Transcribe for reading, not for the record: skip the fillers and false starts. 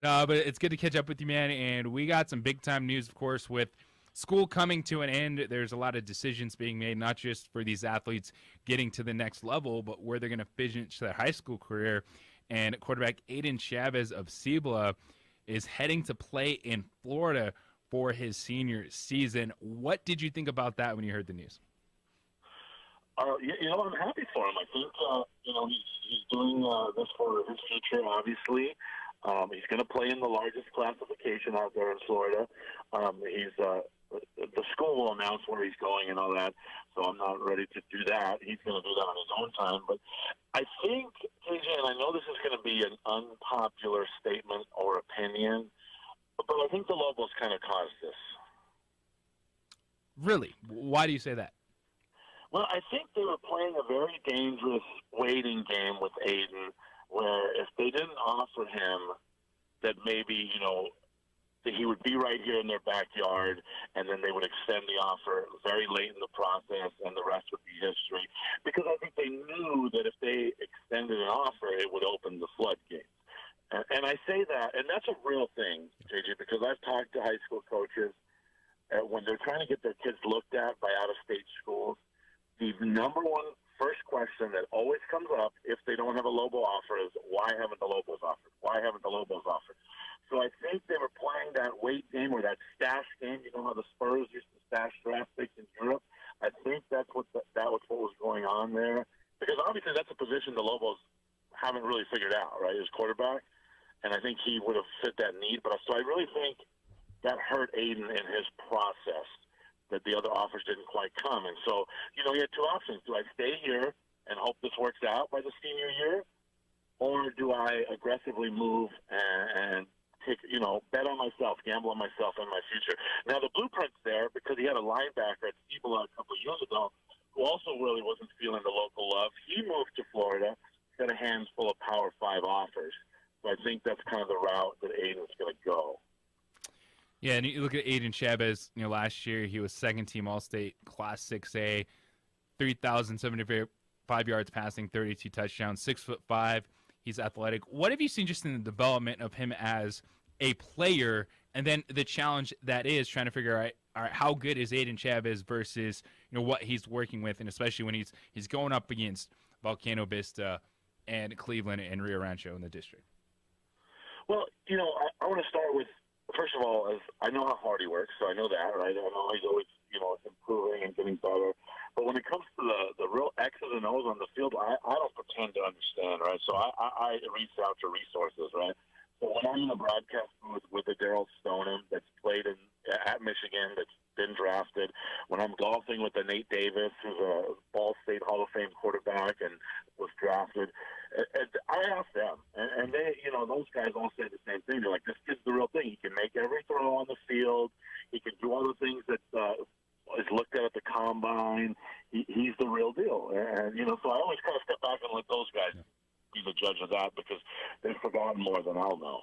But it's good to catch up with you, man. And we got some big time news, of course, with school coming to an end. There's a lot of decisions being made, not just for these athletes getting to the next level, but where they're going to finish their high school career. And quarterback Aden Chavez of Cibola is heading to play in Florida for his senior season. What did you think about that when you heard the news? I'm happy for him. I think, he's doing this for his future, obviously. He's going to play in the largest classification out there in Florida. The school will announce where he's going and all that, so I'm not ready to do that. He's going to do that on his own time. But I think, KJ, and I know this is going to be an unpopular statement or opinion, but I think the Lobos kind of caused this. Really? Why do you say that? Well, I think they were playing a very dangerous waiting game with Aden, where if they didn't offer him that maybe, that he would be right here in their backyard, and then they would extend the offer very late in the process, and the rest would be history. Because I think they knew that if they extended an offer, it would open the floodgates. And I say that, and that's a real thing, JJ, because I've talked to high school coaches when they're trying to get their kids looked at by out-of-state schools. The number one first question that always comes up if they don't have a Lobo offer is, why haven't the Lobos offered? Why haven't the Lobos offered? So I think they were playing that wait game or that stash game. You know how the Spurs used to stash draft picks in Europe? I think that was what was going on there. Because obviously that's a position the Lobos haven't really figured out, right, as quarterback. And I think he would have fit that need. But so I really think that hurt Aden in his process, that the other offers didn't quite come. And so, he had two options. Do I stay here and hope this works out by the senior year? Or do I aggressively move and take, bet on myself, gamble on myself and my future? Now, the blueprint's there because he had a linebacker at Cibola a couple of years ago who also really wasn't feeling the local love. He moved to Florida, got a handful of Power 5 offers. So I think that's kind of the route that Aden's going to go. Yeah, and you look at Aden Chavez. Last year he was second team All State, Class 6A, 3,075 yards passing, 32 touchdowns, 6'5". He's athletic. What have you seen just in the development of him as a player, and then the challenge that is trying to figure out, all right, how good is Aden Chavez versus what he's working with, and especially when he's going up against Volcano Vista and Cleveland and Rio Rancho in the district. Well, I want to start with, first of all, as I know how hard he works, so I know that, right? I know he's always, improving and getting better. But when it comes to the real X's and O's on the field, I don't pretend to understand, right? So I reach out to resources, right? So when I'm in the broadcast booth with a Daryl Stoneham that's played at Michigan, that's been drafted, when I'm golfing with a Nate Davis, who's a Ball State Hall of Fame quarterback and was drafted, I ask them, and they, those guys all say the same thing. They're like, this kid's the real thing. He can make every throw on the field. He can do all the things that is looked at the combine. He's the real deal. And, so I always kind of step back and let those guys be the judge of that because they've forgotten more than I'll know.